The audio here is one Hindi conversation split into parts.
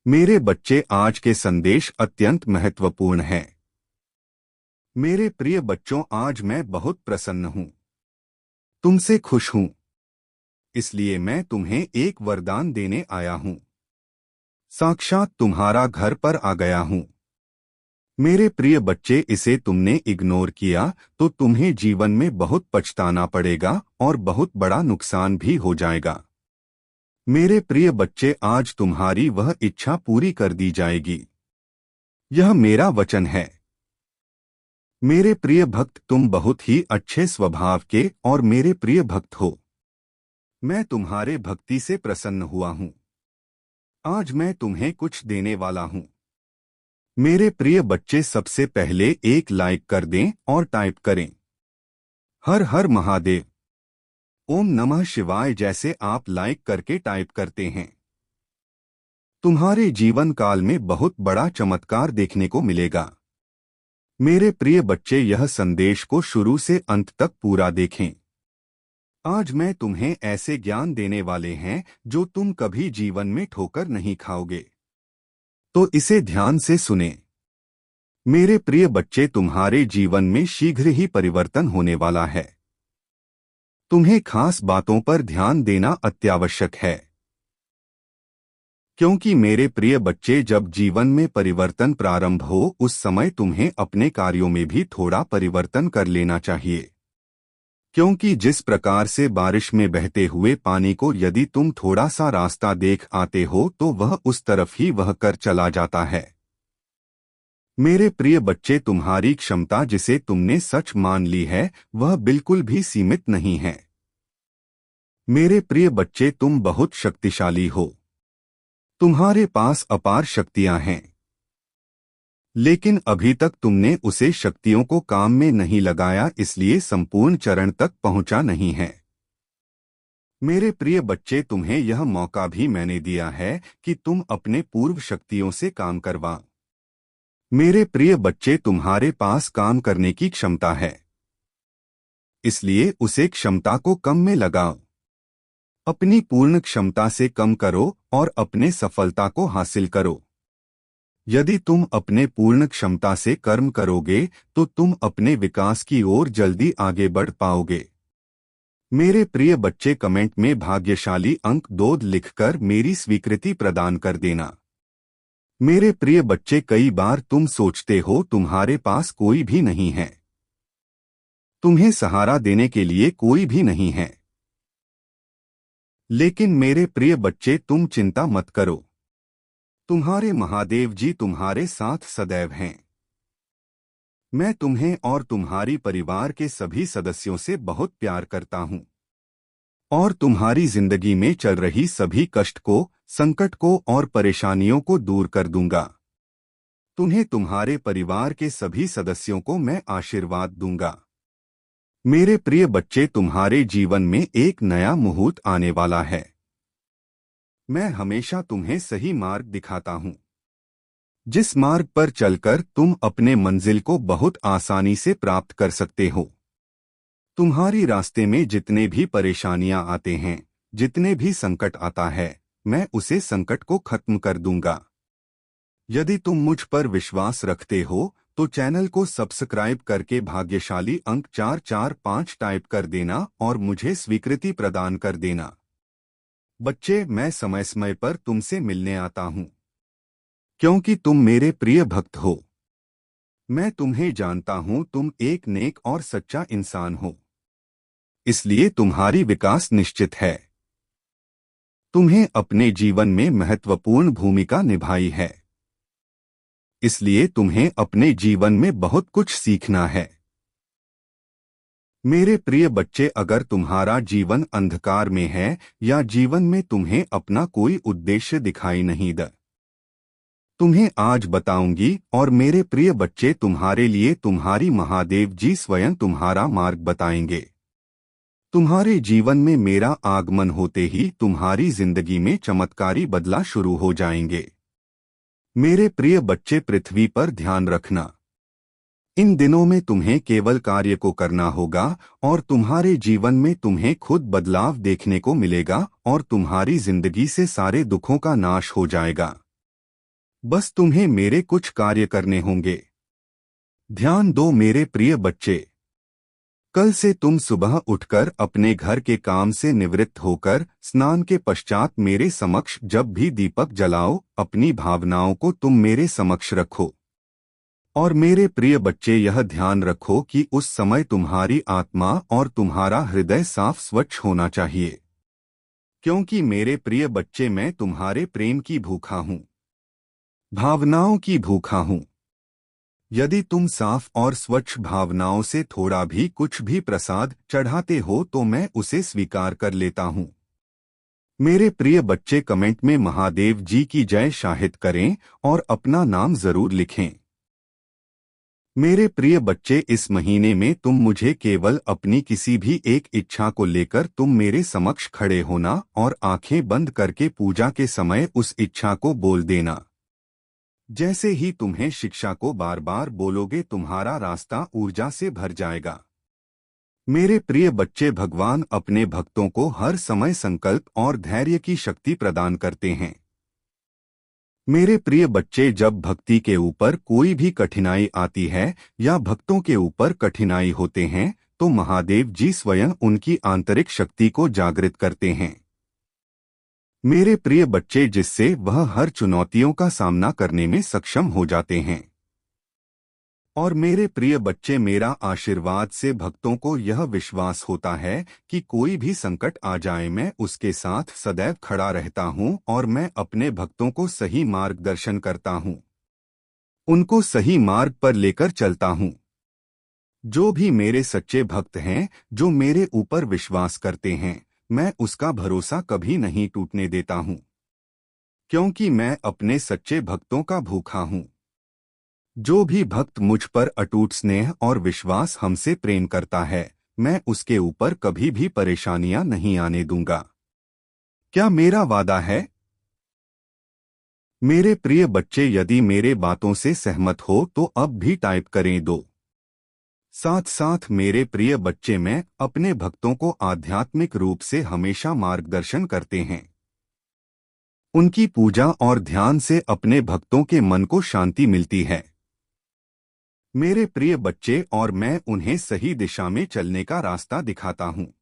मेरे बच्चे, आज के संदेश अत्यंत महत्वपूर्ण है। मेरे प्रिय बच्चों, आज मैं बहुत प्रसन्न हूँ, तुमसे खुश हूँ। इसलिए मैं तुम्हें एक वरदान देने आया हूँ। साक्षात तुम्हारा घर पर आ गया हूँ। मेरे प्रिय बच्चे, इसे तुमने इग्नोर किया तो तुम्हें जीवन में बहुत पछताना पड़ेगा और बहुत बड़ा नुकसान भी हो जाएगा। मेरे प्रिय बच्चे, आज तुम्हारी वह इच्छा पूरी कर दी जाएगी। यह मेरा वचन है। मेरे प्रिय भक्त, तुम बहुत ही अच्छे स्वभाव के और मेरे प्रिय भक्त हो। मैं तुम्हारे भक्ति से प्रसन्न हुआ हूँ। आज मैं तुम्हें कुछ देने वाला हूँ। मेरे प्रिय बच्चे, सबसे पहले एक लाइक कर दें और टाइप करें हर हर महादेव, ओम नमः शिवाय जैसे आप लाइक करके टाइप करते हैं। तुम्हारे जीवन काल में बहुत बड़ा चमत्कार देखने को मिलेगा। मेरे प्रिय बच्चे, यह संदेश को शुरू से अंत तक पूरा देखें। आज मैं तुम्हें ऐसे ज्ञान देने वाले हैं जो तुम कभी जीवन में ठोकर नहीं खाओगे। तो इसे ध्यान से सुने। मेरे प्रिय बच्चे, तुम्हारे जीवन में शीघ्र ही परिवर्तन होने वाला है। तुम्हें खास बातों पर ध्यान देना अत्यावश्यक है। क्योंकि मेरे प्रिय बच्चे, जब जीवन में परिवर्तन प्रारंभ हो उस समय तुम्हें अपने कार्यों में भी थोड़ा परिवर्तन कर लेना चाहिए। क्योंकि जिस प्रकार से बारिश में बहते हुए पानी को यदि तुम थोड़ा सा रास्ता देख आते हो तो वह उस तरफ ही बह कर चला जाता है। मेरे प्रिय बच्चे, तुम्हारी क्षमता जिसे तुमने सच मान ली है वह बिल्कुल भी सीमित नहीं है। मेरे प्रिय बच्चे, तुम बहुत शक्तिशाली हो। तुम्हारे पास अपार शक्तियां हैं, लेकिन अभी तक तुमने उसे शक्तियों को काम में नहीं लगाया, इसलिए संपूर्ण चरण तक पहुंचा नहीं है। मेरे प्रिय बच्चे, तुम्हें यह मौका भी मैंने दिया है कि तुम अपने पूर्व शक्तियों से काम करवाओ। मेरे प्रिय बच्चे, तुम्हारे पास काम करने की क्षमता है, इसलिए उसे क्षमता को कम में लगाओ। अपनी पूर्ण क्षमता से कम करो और अपने सफलता को हासिल करो। यदि तुम अपने पूर्ण क्षमता से कर्म करोगे तो तुम अपने विकास की ओर जल्दी आगे बढ़ पाओगे। मेरे प्रिय बच्चे, कमेंट में भाग्यशाली अंक 2 लिखकर मेरी स्वीकृति प्रदान कर देना। मेरे प्रिय बच्चे, कई बार तुम सोचते हो तुम्हारे पास कोई भी नहीं है, तुम्हें सहारा देने के लिए कोई भी नहीं है। लेकिन मेरे प्रिय बच्चे, तुम चिंता मत करो। तुम्हारे महादेव जी तुम्हारे साथ सदैव हैं। मैं तुम्हें और तुम्हारी परिवार के सभी सदस्यों से बहुत प्यार करता हूं और तुम्हारी जिंदगी में चल रही सभी कष्ट को, संकट को और परेशानियों को दूर कर दूंगा। तुम्हें, तुम्हारे परिवार के सभी सदस्यों को मैं आशीर्वाद दूंगा। मेरे प्रिय बच्चे, तुम्हारे जीवन में एक नया मुहूर्त आने वाला है। मैं हमेशा तुम्हें सही मार्ग दिखाता हूं, जिस मार्ग पर चलकर तुम अपने मंजिल को बहुत आसानी से प्राप्त कर सकते हो। तुम्हारी रास्ते में जितने भी परेशानियां आते हैं, जितने भी संकट आता है, मैं उसे संकट को खत्म कर दूंगा। यदि तुम मुझ पर विश्वास रखते हो तो चैनल को सब्सक्राइब करके भाग्यशाली अंक 445 टाइप कर देना और मुझे स्वीकृति प्रदान कर देना। बच्चे, मैं समय समय पर तुमसे मिलने आता हूं, क्योंकि तुम मेरे प्रिय भक्त हो। मैं तुम्हें जानता हूं, तुम एक नेक और सच्चा इंसान हो, इसलिए तुम्हारी विकास निश्चित है। तुम्हें अपने जीवन में महत्वपूर्ण भूमिका निभाई है, इसलिए तुम्हें अपने जीवन में बहुत कुछ सीखना है। मेरे प्रिय बच्चे, अगर तुम्हारा जीवन अंधकार में है या जीवन में तुम्हें अपना कोई उद्देश्य दिखाई नहीं दे, तुम्हें आज बताऊंगी और मेरे प्रिय बच्चे, तुम्हारे लिए तुम्हारी महादेव जी स्वयं तुम्हारा मार्ग बताएंगे। तुम्हारे जीवन में मेरा आगमन होते ही तुम्हारी जिंदगी में चमत्कारी बदलाव शुरू हो जाएंगे। मेरे प्रिय बच्चे, पृथ्वी पर ध्यान रखना। इन दिनों में तुम्हें केवल कार्य को करना होगा और तुम्हारे जीवन में तुम्हें खुद बदलाव देखने को मिलेगा और तुम्हारी जिंदगी से सारे दुखों का नाश हो जाएगा। बस तुम्हें मेरे कुछ कार्य करने होंगे। ध्यान दो मेरे प्रिय बच्चे, कल से तुम सुबह उठकर अपने घर के काम से निवृत्त होकर स्नान के पश्चात मेरे समक्ष जब भी दीपक जलाओ, अपनी भावनाओं को तुम मेरे समक्ष रखो। और मेरे प्रिय बच्चे, यह ध्यान रखो कि उस समय तुम्हारी आत्मा और तुम्हारा हृदय साफ स्वच्छ होना चाहिए, क्योंकि मेरे प्रिय बच्चे, मैं तुम्हारे प्रेम की भूखा हूँ, भावनाओं की भूखा हूँ। यदि तुम साफ और स्वच्छ भावनाओं से थोड़ा भी कुछ भी प्रसाद चढ़ाते हो तो मैं उसे स्वीकार कर लेता हूँ। मेरे प्रिय बच्चे, कमेंट में महादेव जी की जय शाहिद करें और अपना नाम जरूर लिखें। मेरे प्रिय बच्चे, इस महीने में तुम मुझे केवल अपनी किसी भी एक इच्छा को लेकर तुम मेरे समक्ष खड़े होना और आंखें बंद करके पूजा के समय उस इच्छा को बोल देना। जैसे ही तुम्हें शिक्षा को बार बार बोलोगे, तुम्हारा रास्ता ऊर्जा से भर जाएगा। मेरे प्रिय बच्चे, भगवान अपने भक्तों को हर समय संकल्प और धैर्य की शक्ति प्रदान करते हैं। मेरे प्रिय बच्चे, जब भक्ति के ऊपर कोई भी कठिनाई आती है या भक्तों के ऊपर कठिनाई होते हैं तो महादेव जी स्वयं उनकी आंतरिक शक्ति को जागृत करते हैं। मेरे प्रिय बच्चे, जिससे वह हर चुनौतियों का सामना करने में सक्षम हो जाते हैं। और मेरे प्रिय बच्चे, मेरा आशीर्वाद से भक्तों को यह विश्वास होता है कि कोई भी संकट आ जाए मैं उसके साथ सदैव खड़ा रहता हूँ और मैं अपने भक्तों को सही मार्गदर्शन करता हूँ, उनको सही मार्ग पर लेकर चलता हूँ। जो भी मेरे सच्चे भक्त हैं, जो मेरे ऊपर विश्वास करते हैं, मैं उसका भरोसा कभी नहीं टूटने देता हूँ, क्योंकि मैं अपने सच्चे भक्तों का भूखा हूँ। जो भी भक्त मुझ पर अटूट स्नेह और विश्वास हमसे प्रेम करता है, मैं उसके ऊपर कभी भी परेशानियां नहीं आने दूंगा। क्या मेरा वादा है? मेरे प्रिय बच्चे, यदि मेरे बातों से सहमत हो तो अब भी टाइप करें 2। साथ साथ मेरे प्रिय बच्चे, मैं अपने भक्तों को आध्यात्मिक रूप से हमेशा मार्गदर्शन करते हैं। उनकी पूजा और ध्यान से अपने भक्तों के मन को शांति मिलती है। मेरे प्रिय बच्चे, और मैं उन्हें सही दिशा में चलने का रास्ता दिखाता हूँ।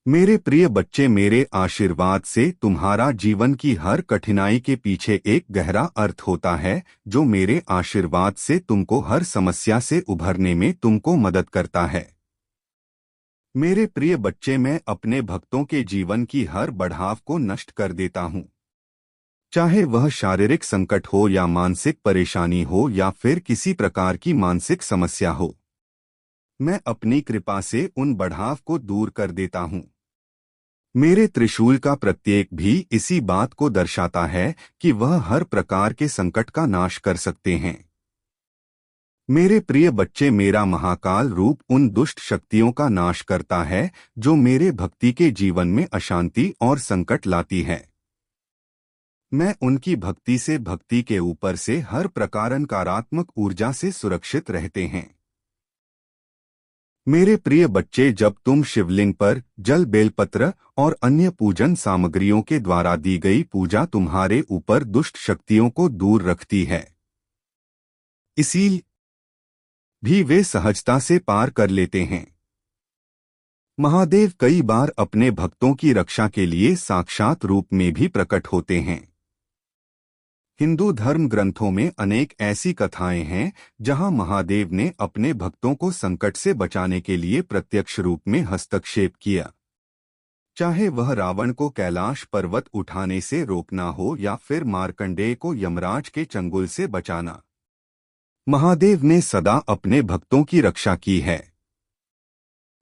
मेरे प्रिय बच्चे, मेरे आशीर्वाद से तुम्हारा जीवन की हर कठिनाई के पीछे एक गहरा अर्थ होता है, जो मेरे आशीर्वाद से तुमको हर समस्या से उभरने में तुमको मदद करता है। मेरे प्रिय बच्चे, मैं अपने भक्तों के जीवन की हर बढ़ाव को नष्ट कर देता हूँ, चाहे वह शारीरिक संकट हो या मानसिक परेशानी हो या फिर किसी प्रकार की मानसिक समस्या हो। मैं अपनी कृपा से उन बढ़ाव को दूर कर देता हूँ। मेरे त्रिशूल का प्रत्येक भी इसी बात को दर्शाता है कि वह हर प्रकार के संकट का नाश कर सकते हैं। मेरे प्रिय बच्चे, मेरा महाकाल रूप उन दुष्ट शक्तियों का नाश करता है जो मेरे भक्ति के जीवन में अशांति और संकट लाती है। मैं उनकी भक्ति से भक्ति के ऊपर से हर प्रकार नकारात्मक ऊर्जा से सुरक्षित रहते हैं। मेरे प्रिय बच्चे, जब तुम शिवलिंग पर जल, बेलपत्र और अन्य पूजन सामग्रियों के द्वारा दी गई पूजा तुम्हारे ऊपर दुष्ट शक्तियों को दूर रखती है, इसीलिए भी वे सहजता से पार कर लेते हैं। महादेव कई बार अपने भक्तों की रक्षा के लिए साक्षात रूप में भी प्रकट होते हैं। हिंदू धर्म ग्रंथों में अनेक ऐसी कथाएं हैं जहां महादेव ने अपने भक्तों को संकट से बचाने के लिए प्रत्यक्ष रूप में हस्तक्षेप किया, चाहे वह रावण को कैलाश पर्वत उठाने से रोकना हो या फिर मार्कंडेय को यमराज के चंगुल से बचाना। महादेव ने सदा अपने भक्तों की रक्षा की है।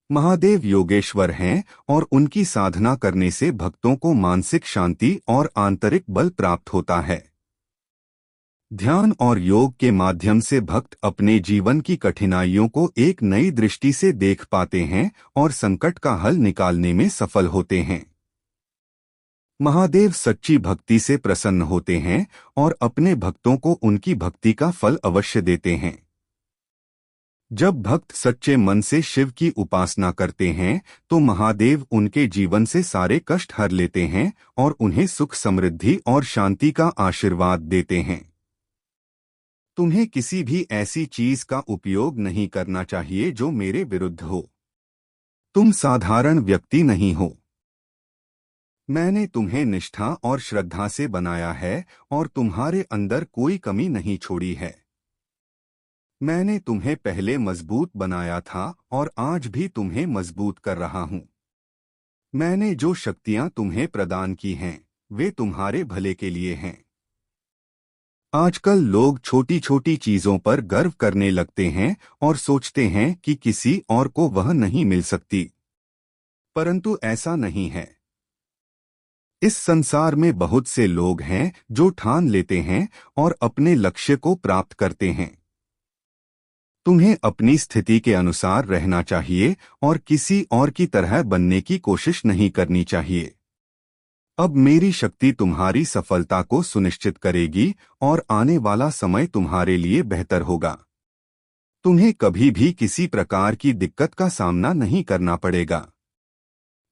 महादेव योगेश्वर हैं और उनकी साधना करने से भक्तों को मानसिक शांति और आंतरिक बल प्राप्त होता है। ध्यान और योग के माध्यम से भक्त अपने जीवन की कठिनाइयों को एक नई दृष्टि से देख पाते हैं और संकट का हल निकालने में सफल होते हैं। महादेव सच्ची भक्ति से प्रसन्न होते हैं और अपने भक्तों को उनकी भक्ति का फल अवश्य देते हैं। जब भक्त सच्चे मन से शिव की उपासना करते हैं तो महादेव उनके जीवन से सारे कष्ट हर लेते हैं और उन्हें सुख, समृद्धि और शांति का आशीर्वाद देते हैं। तुम्हें किसी भी ऐसी चीज का उपयोग नहीं करना चाहिए जो मेरे विरुद्ध हो। तुम साधारण व्यक्ति नहीं हो। मैंने तुम्हें निष्ठा और श्रद्धा से बनाया है और तुम्हारे अंदर कोई कमी नहीं छोड़ी है। मैंने तुम्हें पहले मजबूत बनाया था और आज भी तुम्हें मजबूत कर रहा हूं। मैंने जो शक्तियां तुम्हें प्रदान की हैं, वे तुम्हारे भले के लिए हैं। आजकल लोग छोटी छोटी चीजों पर गर्व करने लगते हैं और सोचते हैं कि किसी और को वह नहीं मिल सकती, परंतु ऐसा नहीं है। इस संसार में बहुत से लोग हैं जो ठान लेते हैं और अपने लक्ष्य को प्राप्त करते हैं। तुम्हें अपनी स्थिति के अनुसार रहना चाहिए और किसी और की तरह बनने की कोशिश नहीं करनी चाहिए। अब मेरी शक्ति तुम्हारी सफलता को सुनिश्चित करेगी और आने वाला समय तुम्हारे लिए बेहतर होगा। तुम्हें कभी भी किसी प्रकार की दिक्कत का सामना नहीं करना पड़ेगा।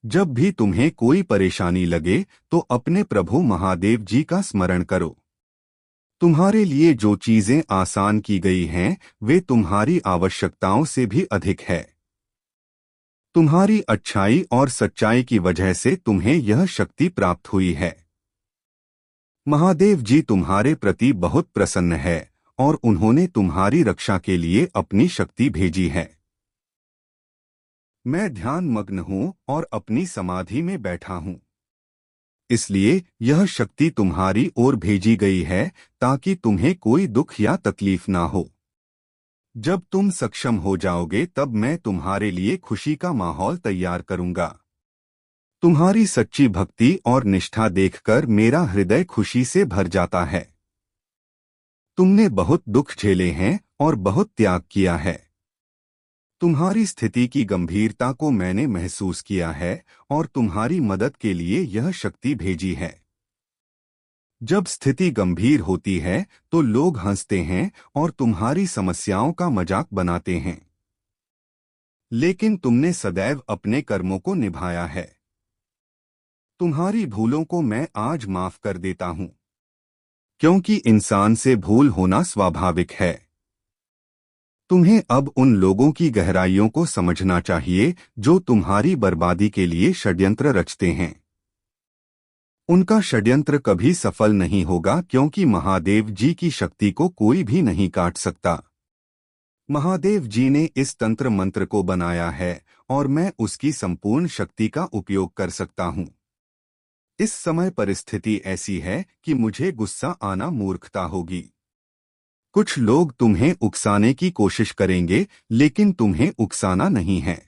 जब भी तुम्हें कोई परेशानी लगे तो अपने प्रभु महादेव जी का स्मरण करो। तुम्हारे लिए जो चीजें आसान की गई हैं, वे तुम्हारी आवश्यकताओं से भी अधिक है। तुम्हारी अच्छाई और सच्चाई की वजह से तुम्हें यह शक्ति प्राप्त हुई है। महादेव जी तुम्हारे प्रति बहुत प्रसन्न है और उन्होंने तुम्हारी रक्षा के लिए अपनी शक्ति भेजी है। मैं ध्यान मग्न हूं और अपनी समाधि में बैठा हूं, इसलिए यह शक्ति तुम्हारी ओर भेजी गई है ताकि तुम्हें कोई दुख या तकलीफ ना हो। जब तुम सक्षम हो जाओगे तब मैं तुम्हारे लिए खुशी का माहौल तैयार करूंगा। तुम्हारी सच्ची भक्ति और निष्ठा देखकर मेरा हृदय खुशी से भर जाता है। तुमने बहुत दुख झेले हैं और बहुत त्याग किया है। तुम्हारी स्थिति की गंभीरता को मैंने महसूस किया है और तुम्हारी मदद के लिए यह शक्ति भेजी है। जब स्थिति गंभीर होती है तो लोग हंसते हैं और तुम्हारी समस्याओं का मजाक बनाते हैं, लेकिन तुमने सदैव अपने कर्मों को निभाया है। तुम्हारी भूलों को मैं आज माफ कर देता हूं, क्योंकि इंसान से भूल होना स्वाभाविक है। तुम्हें अब उन लोगों की गहराइयों को समझना चाहिए जो तुम्हारी बर्बादी के लिए षड्यंत्र रचते हैं। उनका षड्यंत्र कभी सफल नहीं होगा, क्योंकि महादेव जी की शक्ति को कोई भी नहीं काट सकता। महादेव जी ने इस तंत्र मंत्र को बनाया है और मैं उसकी संपूर्ण शक्ति का उपयोग कर सकता हूं। इस समय परिस्थिति ऐसी है कि मुझे गुस्सा आना मूर्खता होगी। कुछ लोग तुम्हें उकसाने की कोशिश करेंगे, लेकिन तुम्हें उकसाना नहीं है।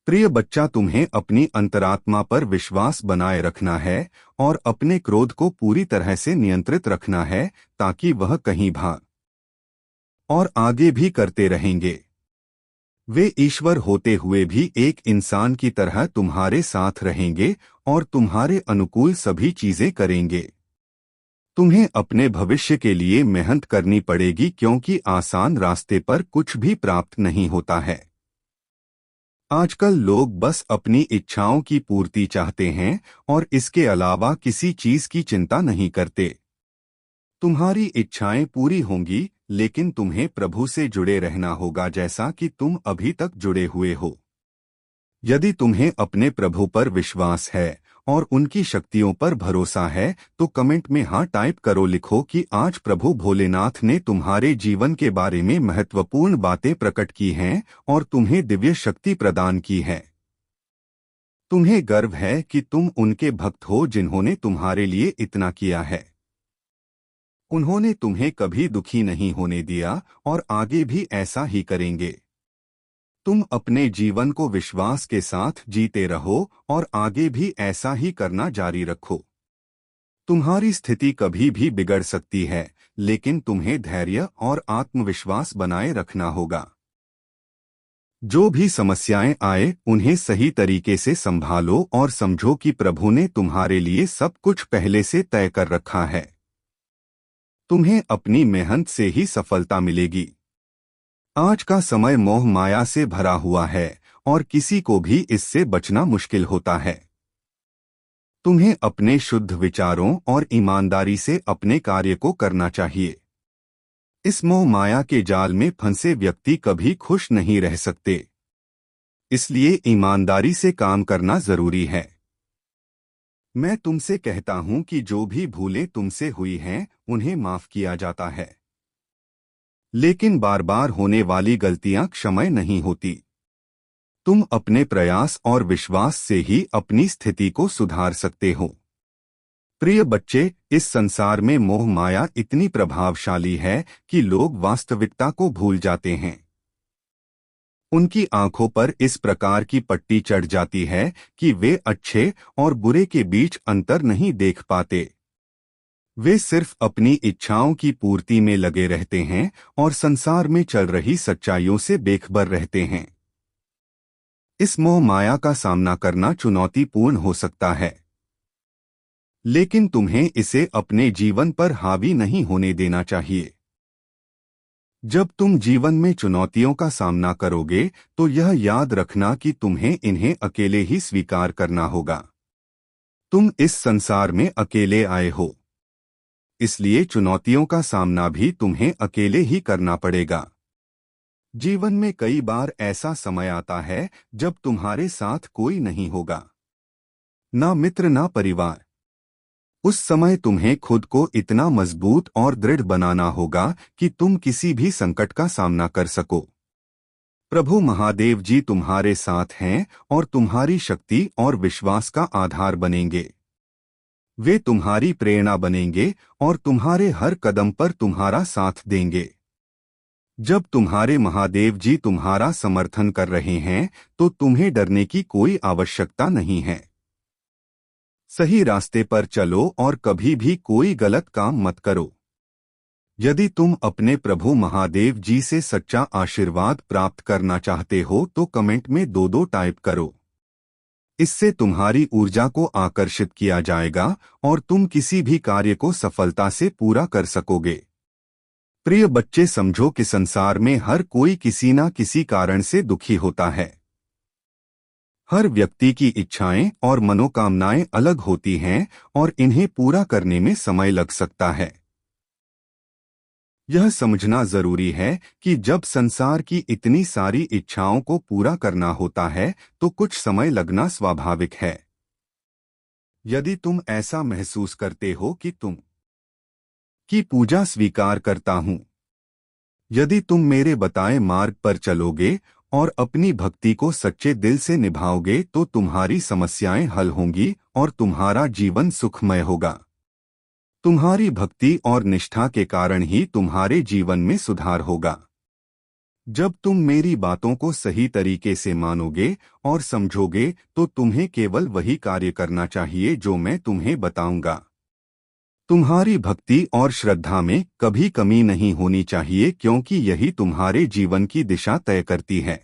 प्रिय बच्चा, तुम्हें अपनी अंतरात्मा पर विश्वास बनाए रखना है और अपने क्रोध को पूरी तरह से नियंत्रित रखना है ताकि वह कहीं भाग और आगे भी करते रहेंगे। वे ईश्वर होते हुए भी एक इंसान की तरह तुम्हारे साथ रहेंगे और तुम्हारे अनुकूल सभी चीजें करेंगे। तुम्हें अपने भविष्य के लिए मेहनत करनी पड़ेगी, क्योंकि आसान रास्ते पर कुछ भी प्राप्त नहीं होता है। आजकल लोग बस अपनी इच्छाओं की पूर्ति चाहते हैं और इसके अलावा किसी चीज की चिंता नहीं करते। तुम्हारी इच्छाएं पूरी होंगी, लेकिन तुम्हें प्रभु से जुड़े रहना होगा जैसा कि तुम अभी तक जुड़े हुए हो। यदि तुम्हें अपने प्रभु पर विश्वास है और उनकी शक्तियों पर भरोसा है तो कमेंट में हाँ टाइप करो। लिखो कि आज प्रभु भोलेनाथ ने तुम्हारे जीवन के बारे में महत्वपूर्ण बातें प्रकट की हैं और तुम्हें दिव्य शक्ति प्रदान की है। तुम्हें गर्व है कि तुम उनके भक्त हो जिन्होंने तुम्हारे लिए इतना किया है। उन्होंने तुम्हें कभी दुखी नहीं होने दिया और आगे भी ऐसा ही करेंगे। तुम अपने जीवन को विश्वास के साथ जीते रहो और आगे भी ऐसा ही करना जारी रखो। तुम्हारी स्थिति कभी भी बिगड़ सकती है, लेकिन तुम्हें धैर्य और आत्मविश्वास बनाए रखना होगा। जो भी समस्याएं आए उन्हें सही तरीके से संभालो और समझो कि प्रभु ने तुम्हारे लिए सब कुछ पहले से तय कर रखा है। तुम्हें अपनी मेहनत से ही सफलता मिलेगी। आज का समय मोह माया से भरा हुआ है और किसी को भी इससे बचना मुश्किल होता है। तुम्हें अपने शुद्ध विचारों और ईमानदारी से अपने कार्य को करना चाहिए। इस मोह माया के जाल में फंसे व्यक्ति कभी खुश नहीं रह सकते। इसलिए ईमानदारी से काम करना जरूरी है। मैं तुमसे कहता हूं कि जो भी भूलें तुमसे हुई हैं उन्हें माफ किया जाता है, लेकिन बार बार होने वाली गलतियां क्षम्य नहीं होती। तुम अपने प्रयास और विश्वास से ही अपनी स्थिति को सुधार सकते हो। प्रिय बच्चे, इस संसार में मोह माया इतनी प्रभावशाली है कि लोग वास्तविकता को भूल जाते हैं। उनकी आंखों पर इस प्रकार की पट्टी चढ़ जाती है कि वे अच्छे और बुरे के बीच अंतर नहीं देख पाते। वे सिर्फ अपनी इच्छाओं की पूर्ति में लगे रहते हैं और संसार में चल रही सच्चाइयों से बेखबर रहते हैं। इस मोह माया का सामना करना चुनौतीपूर्ण हो सकता है, लेकिन तुम्हें इसे अपने जीवन पर हावी नहीं होने देना चाहिए। जब तुम जीवन में चुनौतियों का सामना करोगे तो यह याद रखना कि तुम्हें इन्हें अकेले ही स्वीकार करना होगा। तुम इस संसार में अकेले आए हो, इसलिए चुनौतियों का सामना भी तुम्हें अकेले ही करना पड़ेगा। जीवन में कई बार ऐसा समय आता है जब तुम्हारे साथ कोई नहीं होगा, ना मित्र ना परिवार। उस समय तुम्हें खुद को इतना मजबूत और दृढ़ बनाना होगा कि तुम किसी भी संकट का सामना कर सको। प्रभु महादेव जी तुम्हारे साथ हैं और तुम्हारी शक्ति और विश्वास का आधार बनेंगे। वे तुम्हारी प्रेरणा बनेंगे और तुम्हारे हर कदम पर तुम्हारा साथ देंगे। जब तुम्हारे महादेव जी तुम्हारा समर्थन कर रहे हैं तो तुम्हें डरने की कोई आवश्यकता नहीं है। सही रास्ते पर चलो और कभी भी कोई गलत काम मत करो। यदि तुम अपने प्रभु महादेव जी से सच्चा आशीर्वाद प्राप्त करना चाहते हो तो कमेंट में 2-2 टाइप करो। इससे तुम्हारी ऊर्जा को आकर्षित किया जाएगा और तुम किसी भी कार्य को सफलता से पूरा कर सकोगे। प्रिय बच्चे, समझो कि संसार में हर कोई किसी न किसी कारण से दुखी होता है। हर व्यक्ति की इच्छाएं और मनोकामनाएं अलग होती हैं और इन्हें पूरा करने में समय लग सकता है। यह समझना जरूरी है कि जब संसार की इतनी सारी इच्छाओं को पूरा करना होता है तो कुछ समय लगना स्वाभाविक है। यदि तुम ऐसा महसूस करते हो कि तुम की पूजा स्वीकार करता हूं, यदि तुम मेरे बताए मार्ग पर चलोगे और अपनी भक्ति को सच्चे दिल से निभाओगे तो तुम्हारी समस्याएं हल होंगी और तुम्हारा जीवन सुखमय होगा। तुम्हारी भक्ति और निष्ठा के कारण ही तुम्हारे जीवन में सुधार होगा। जब तुम मेरी बातों को सही तरीके से मानोगे और समझोगे तो तुम्हें केवल वही कार्य करना चाहिए जो मैं तुम्हें बताऊंगा। तुम्हारी भक्ति और श्रद्धा में कभी कमी नहीं होनी चाहिए, क्योंकि यही तुम्हारे जीवन की दिशा तय करती है।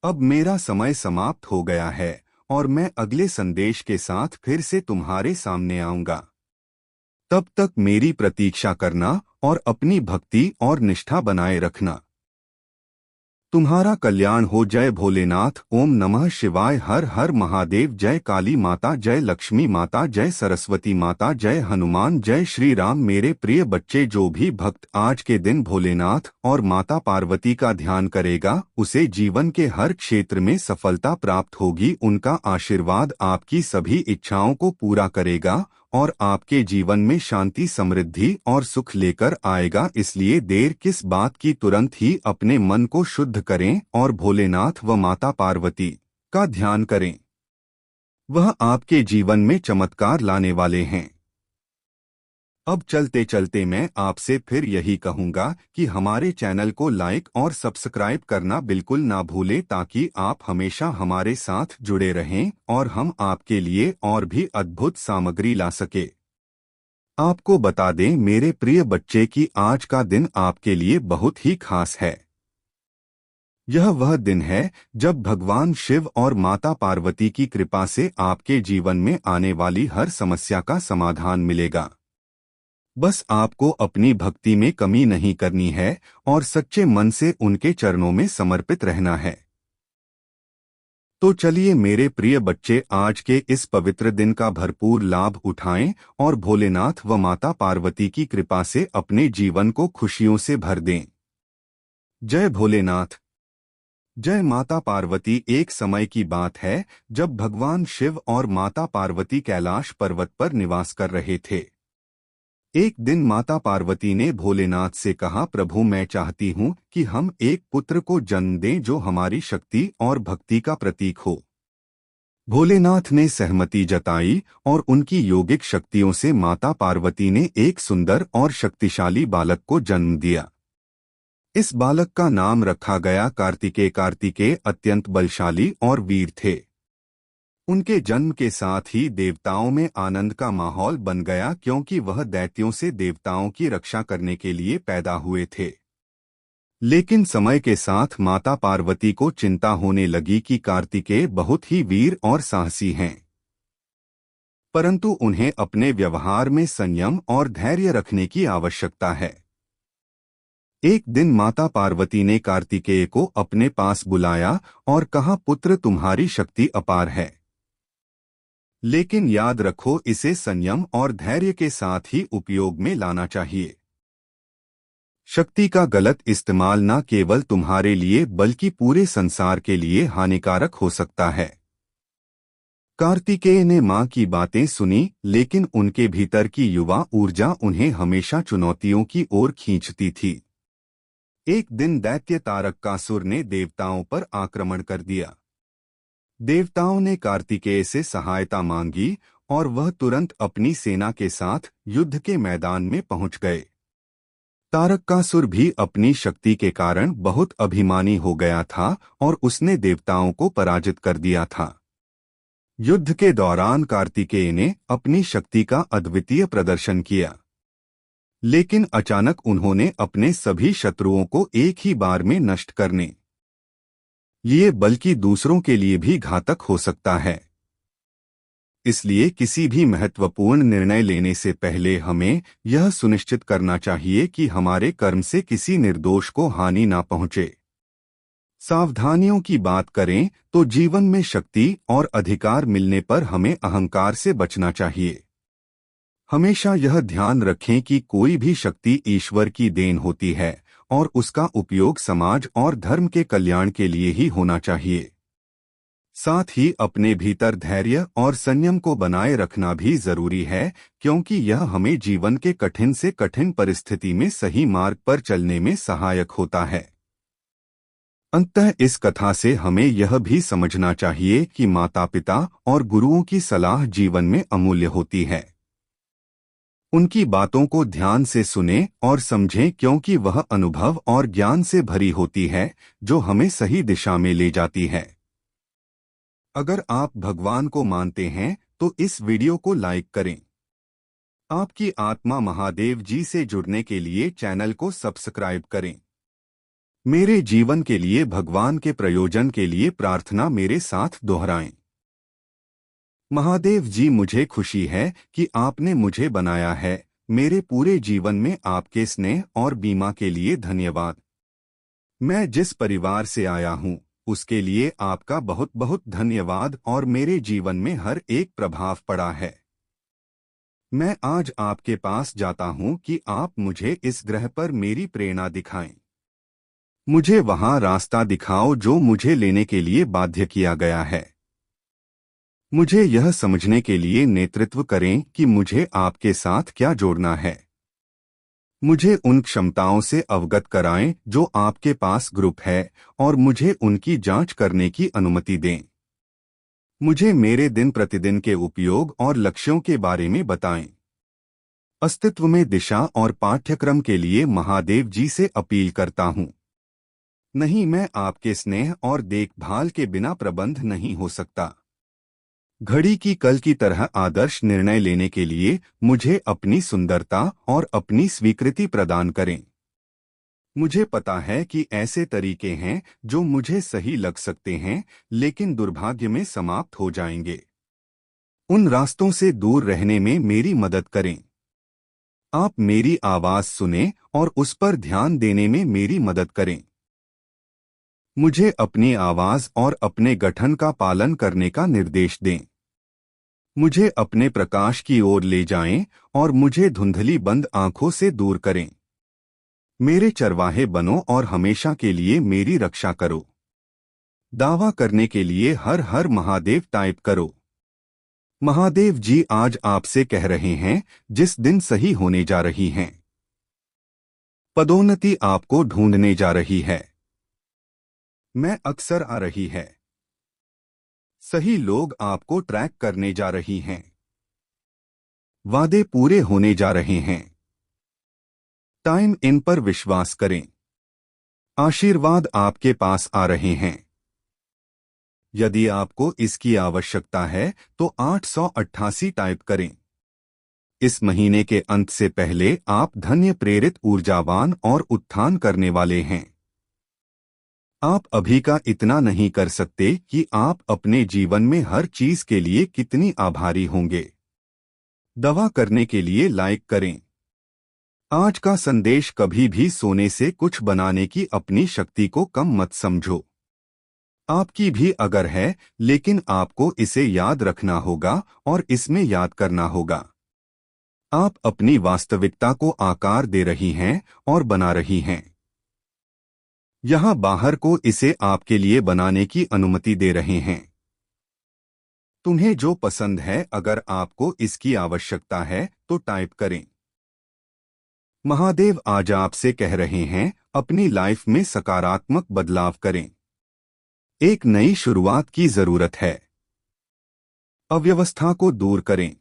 अब मेरा समय समाप्त हो गया है और मैं अगले संदेश के साथ फिर से तुम्हारे सामने आऊंगा। तब तक मेरी प्रतीक्षा करना और अपनी भक्ति और निष्ठा बनाए रखना। तुम्हारा कल्याण हो। जय भोलेनाथ। ओम नमः शिवाय। हर हर महादेव। जय काली माता, जय लक्ष्मी माता, जय सरस्वती माता, जय हनुमान, जय श्री राम। मेरे प्रिय बच्चे, जो भी भक्त आज के दिन भोलेनाथ और माता पार्वती का ध्यान करेगा उसे जीवन के हर क्षेत्र में सफलता प्राप्त होगी। उनका आशीर्वाद आपकी सभी इच्छाओं को पूरा करेगा और आपके जीवन में शांति, समृद्धि और सुख लेकर आएगा। इसलिए देर किस बात की, तुरंत ही अपने मन को शुद्ध करें और भोलेनाथ व माता पार्वती का ध्यान करें। वह आपके जीवन में चमत्कार लाने वाले हैं। अब चलते चलते मैं आपसे फिर यही कहूंगा कि हमारे चैनल को लाइक और सब्सक्राइब करना बिल्कुल ना भूलें, ताकि आप हमेशा हमारे साथ जुड़े रहें और हम आपके लिए और भी अद्भुत सामग्री ला सके। आपको बता दें मेरे प्रिय बच्चे कि आज का दिन आपके लिए बहुत ही खास है। यह वह दिन है जब भगवान शिव और माता पार्वती की कृपा से आपके जीवन में आने वाली हर समस्या का समाधान मिलेगा। बस आपको अपनी भक्ति में कमी नहीं करनी है और सच्चे मन से उनके चरणों में समर्पित रहना है। तो चलिए मेरे प्रिय बच्चे, आज के इस पवित्र दिन का भरपूर लाभ उठाएं और भोलेनाथ व माता पार्वती की कृपा से अपने जीवन को खुशियों से भर दें। जय भोलेनाथ। जय माता पार्वती। एक समय की बात है जब भगवान शिव और माता पार्वती कैलाश पर्वत पर निवास कर रहे थे। एक दिन माता पार्वती ने भोलेनाथ से कहा, प्रभु मैं चाहती हूँ कि हम एक पुत्र को जन्म दें जो हमारी शक्ति और भक्ति का प्रतीक हो। भोलेनाथ ने सहमति जताई और उनकी योगिक शक्तियों से माता पार्वती ने एक सुंदर और शक्तिशाली बालक को जन्म दिया। इस बालक का नाम रखा गया कार्तिकेय। कार्तिकेय अत्यंत बलशाली और वीर थे। उनके जन्म के साथ ही देवताओं में आनंद का माहौल बन गया, क्योंकि वह दैत्यों से देवताओं की रक्षा करने के लिए पैदा हुए थे। लेकिन समय के साथ माता पार्वती को चिंता होने लगी कि कार्तिकेय बहुत ही वीर और साहसी हैं, परंतु उन्हें अपने व्यवहार में संयम और धैर्य रखने की आवश्यकता है। एक दिन माता पार्वती ने कार्तिकेय को अपने पास बुलाया और कहा, पुत्र तुम्हारी शक्ति अपार है, लेकिन याद रखो इसे संयम और धैर्य के साथ ही उपयोग में लाना चाहिए। शक्ति का गलत इस्तेमाल न केवल तुम्हारे लिए बल्कि पूरे संसार के लिए हानिकारक हो सकता है। कार्तिकेय ने मां की बातें सुनी, लेकिन उनके भीतर की युवा ऊर्जा उन्हें हमेशा चुनौतियों की ओर खींचती थी। एक दिन दैत्य तारकासुर ने देवताओं पर आक्रमण कर दिया। देवताओं ने कार्तिकेय से सहायता मांगी और वह तुरंत अपनी सेना के साथ युद्ध के मैदान में पहुंच गए। तारकासुर भी अपनी शक्ति के कारण बहुत अभिमानी हो गया था और उसने देवताओं को पराजित कर दिया था। युद्ध के दौरान कार्तिकेय ने अपनी शक्ति का अद्वितीय प्रदर्शन किया, लेकिन अचानक उन्होंने अपने सभी शत्रुओं को एक ही बार में नष्ट करने लिए बल्कि दूसरों के लिए भी घातक हो सकता है। इसलिए किसी भी महत्वपूर्ण निर्णय लेने से पहले हमें यह सुनिश्चित करना चाहिए कि हमारे कर्म से किसी निर्दोष को हानि ना पहुंचे। सावधानियों की बात करें तो जीवन में शक्ति और अधिकार मिलने पर हमें अहंकार से बचना चाहिए। हमेशा यह ध्यान रखें कि कोई भी शक्ति ईश्वर की देन होती है और उसका उपयोग समाज और धर्म के कल्याण के लिए ही होना चाहिए। साथ ही अपने भीतर धैर्य और संयम को बनाए रखना भी जरूरी है, क्योंकि यह हमें जीवन के कठिन से कठिन परिस्थिति में सही मार्ग पर चलने में सहायक होता है। अंततः इस कथा से हमें यह भी समझना चाहिए कि माता पिता और गुरुओं की सलाह जीवन में अमूल्य होती है। उनकी बातों को ध्यान से सुनें और समझें, क्योंकि वह अनुभव और ज्ञान से भरी होती है जो हमें सही दिशा में ले जाती है। अगर आप भगवान को मानते हैं तो इस वीडियो को लाइक करें। आपकी आत्मा महादेव जी से जुड़ने के लिए चैनल को सब्सक्राइब करें। मेरे जीवन के लिए भगवान के प्रयोजन के लिए प्रार्थना मेरे साथ दोहराएं। महादेव जी, मुझे खुशी है कि आपने मुझे बनाया है। मेरे पूरे जीवन में आपके स्नेह और बीमा के लिए धन्यवाद। मैं जिस परिवार से आया हूँ उसके लिए आपका बहुत बहुत धन्यवाद और मेरे जीवन में हर एक प्रभाव पड़ा है। मैं आज आपके पास जाता हूं कि आप मुझे इस ग्रह पर मेरी प्रेरणा दिखाएं। मुझे वहां रास्ता दिखाओ जो मुझे लेने के लिए बाध्य किया गया है। मुझे यह समझने के लिए नेतृत्व करें कि मुझे आपके साथ क्या जोड़ना है। मुझे उन क्षमताओं से अवगत कराएं जो आपके पास ग्रुप है और मुझे उनकी जांच करने की अनुमति दें। मुझे मेरे दिन प्रतिदिन के उपयोग और लक्ष्यों के बारे में बताएं। अस्तित्व में दिशा और पाठ्यक्रम के लिए महादेव जी से अपील करता हूं। नहीं, मैं आपके स्नेह और देखभाल के बिना प्रबंध नहीं हो सकता। घड़ी की कल की तरह आदर्श निर्णय लेने के लिए मुझे अपनी सुंदरता और अपनी स्वीकृति प्रदान करें। मुझे पता है कि ऐसे तरीके हैं जो मुझे सही लग सकते हैं, लेकिन दुर्भाग्य में समाप्त हो जाएंगे। उन रास्तों से दूर रहने में मेरी मदद करें। आप मेरी आवाज सुनें और उस पर ध्यान देने में मेरी मदद करें। मुझे अपनी आवाज और अपने गठन का पालन करने का निर्देश दें। मुझे अपने प्रकाश की ओर ले जाएं और मुझे धुंधली बंद आंखों से दूर करें। मेरे चरवाहे बनो और हमेशा के लिए मेरी रक्षा करो। दावा करने के लिए हर हर महादेव टाइप करो। महादेव जी आज आपसे कह रहे हैं, जिस दिन सही होने जा रही हैं। पदोन्नति आपको ढूंढने जा रही है। मैं अक्सर आ रही है। सही लोग आपको ट्रैक करने जा रही हैं। वादे पूरे होने जा रहे हैं। टाइम इन पर विश्वास करें। आशीर्वाद आपके पास आ रहे हैं। यदि आपको इसकी आवश्यकता है तो 888 टाइप करें। इस महीने के अंत से पहले आप धन्य प्रेरित ऊर्जावान और उत्थान करने वाले हैं। आप अभी का इतना नहीं कर सकते कि आप अपने जीवन में हर चीज के लिए कितनी आभारी होंगे। दवा करने के लिए लाइक करें। आज का संदेश कभी भी सोने से कुछ बनाने की अपनी शक्ति को कम मत समझो। आपकी भी अगर है, लेकिन आपको इसे याद रखना होगा और इसमें याद करना होगा। आप अपनी वास्तविकता को आकार दे रही हैं और बना रही हैं। यहां बाहर को इसे आपके लिए बनाने की अनुमति दे रहे हैं। तुम्हें जो पसंद है, अगर आपको इसकी आवश्यकता है तो टाइप करें। महादेव आज आपसे कह रहे हैं, अपनी लाइफ में सकारात्मक बदलाव करें। एक नई शुरुआत की जरूरत है। अव्यवस्था को दूर करें।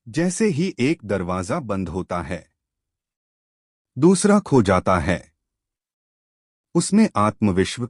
जैसे ही एक दरवाजा बंद होता है, दूसरा खो जाता है। उसमें आत्मविश्वास,